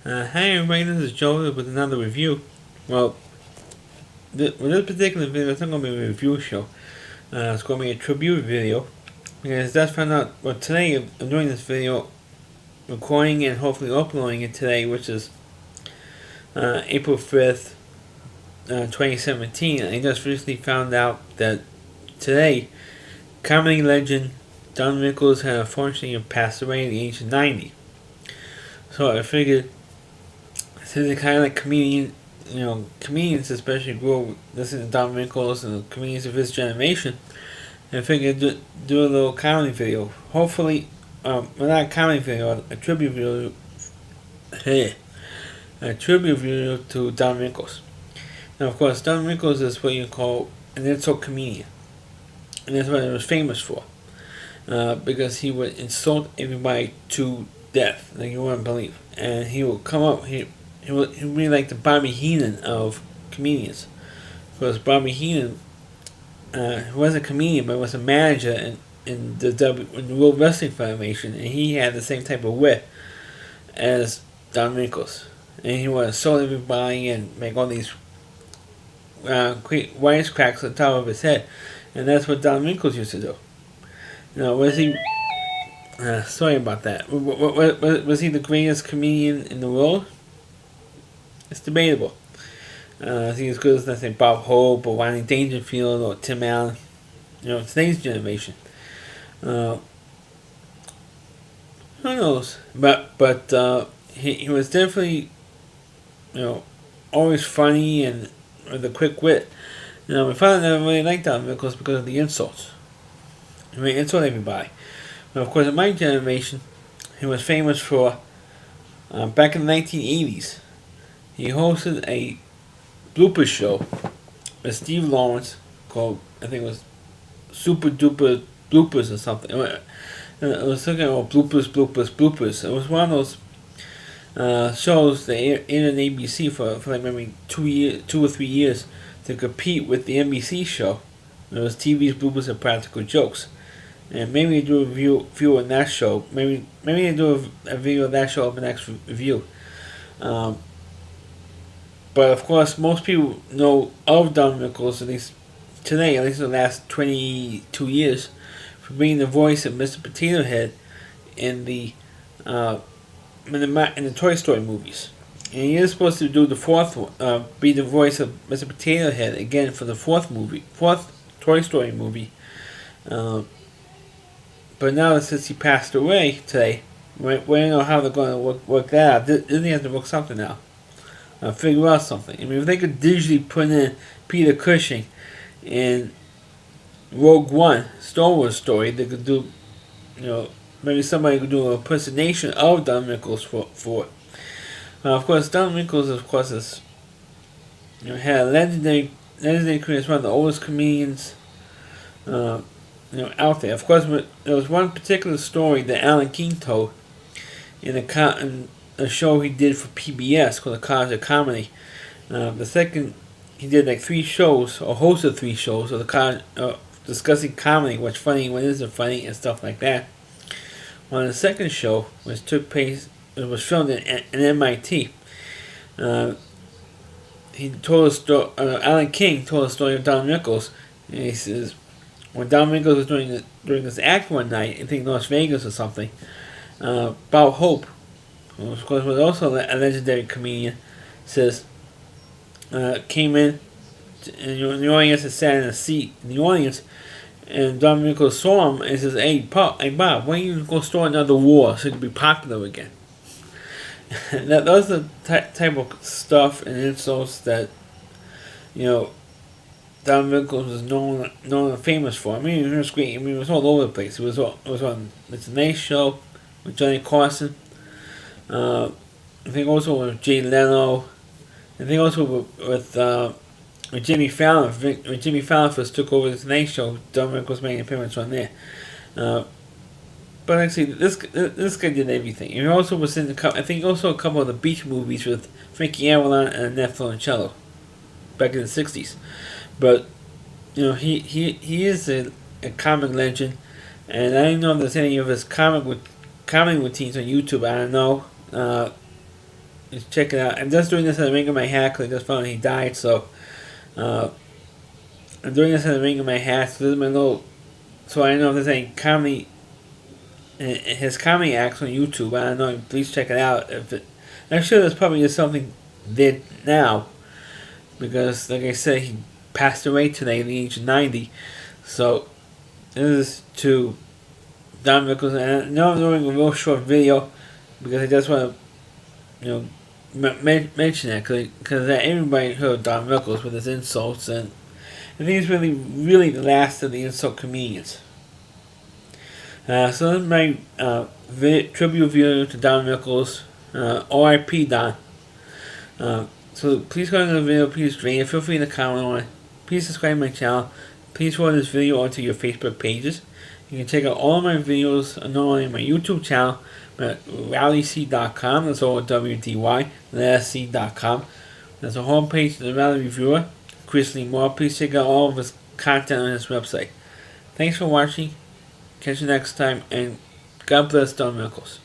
Hi everybody, this is Joe with another review. Well, with this particular video, it's not going to be a review show. It's going to be a tribute video. Because that's found out, well, today I'm doing this video, recording and hopefully uploading it today, which is April 5th, 2017. I just recently found out that today, comedy legend Don Rickles had unfortunately passed away at the age of 90. So I figured, since it's kind of like comedians especially grew up listening to Don Rickles and the comedians of his generation, I figured do a little comedy video. Hopefully, well, not a comedy video, a tribute video. A tribute video to Don Rickles. Now, of course, Don Rickles is what you call an insult comedian, and that's what he was famous for. Because he would insult everybody to death, like you wouldn't believe, and he would come up. He really like the Bobby Heenan of comedians, because Bobby Heenan, he wasn't a comedian, but was a manager in the World Wrestling Federation, and he had the same type of wit as Don Rickles, and he would insult everybody and make all these wisecracks on top of his head, and that's what Don Rickles used to do. Was he? Sorry about that. Was he the greatest comedian in the world? It's debatable. Is he as good as, let's say, Bob Hope or Rodney Dangerfield or Tim Allen? Today's generation. Who knows? But he was definitely, always funny and with a quick wit. My father never really liked Don Rickles because of the insults. He would insult everybody. But of course, in my generation, he was famous for, back in the 1980s, he hosted a Bloopers show with Steve Lawrence called, I think it was Super Duper Bloopers or something. It was looking at Bloopers. It was one of those shows that aired on ABC for like maybe 2 or 3 years to compete with the NBC show. It was TV's Bloopers and Practical Jokes. And maybe do a review on that show. Maybe do a video of that show of the next review. But of course, most people know of Don Rickles, at least today, at least in the last 22 years, for being the voice of Mr. Potato Head in the Toy Story movies. And he is supposed to do the fourth one, be the voice of Mr. Potato Head again for the fourth Toy Story movie. But now, since he passed away today, we don't know how they're going to work that out. Disney has to work something out. Figure out something. I mean, if they could digitally put in Peter Cushing in Rogue One, Star Wars story, they could do, maybe somebody could do an impersonation of Don Rickles for it. Of course, Don Rickles, had a legendary career as one of the oldest comedians, out there. Of course, there was one particular story that Alan King told in a show he did for PBS called The College of Comedy. The second, he did like 3 shows, or hosted 3 shows of the college, discussing comedy, what's funny, what isn't funny, and stuff like that. On the second show, which took place, it was filmed in MIT. He told a story. Alan King told a story of Don Rickles, and he says, when Don Rickles was doing this act one night, I think Las Vegas or something, Bob Hope, who of course was also a legendary comedian, says, came in, and the audience had sat in a seat in the audience, and Don Rickles saw him and says, hey Bob, why don't you go start another war so you can be popular again? Those are the type of stuff and insults that, Don Rickles was known and famous for. I mean, he was great. I mean, it was all over the place. It was on The Tonight Show with Johnny Carson. I think also with Jay Leno. I think also with Jimmy Fallon. When Jimmy Fallon first took over The Tonight Show, Don Rickles made an appearance on there. But actually, this guy did everything. He also was in I think also a couple of the beach movies with Frankie Avalon and Annette Funicello back in the 60s. But he is a comic legend, and I don't know if there's any of his comedy routines on YouTube. I don't know. Just check it out. I'm just doing this at the ring of my hat because I just found he died. So I'm doing this at the ring of my hat. So this is my little. So I don't know if there's any comedy. His comedy acts on YouTube. I don't know. Please check it out. I'm sure there's probably just something did now, because like I said, he passed away today at the age of 90. So this is to Don Rickles, and I know I'm doing a real short video because I just want to, mention that because everybody heard Don Rickles with his insults, and I think he's really the last of the insult comedians. So this is my tribute video to Don Rickles. R.I.P. Don. So please go to the video, please rate it, feel free to comment on it. Please subscribe to my channel. Please forward this video onto your Facebook pages. You can check out all of my videos not only on my YouTube channel, but at rallyc.com, that's all WDY, C.com. There's a homepage of the Rally Reviewer, Chris Lee Moore. Please check out all of his content on his website. Thanks for watching. Catch you next time, and God bless Don Rickles.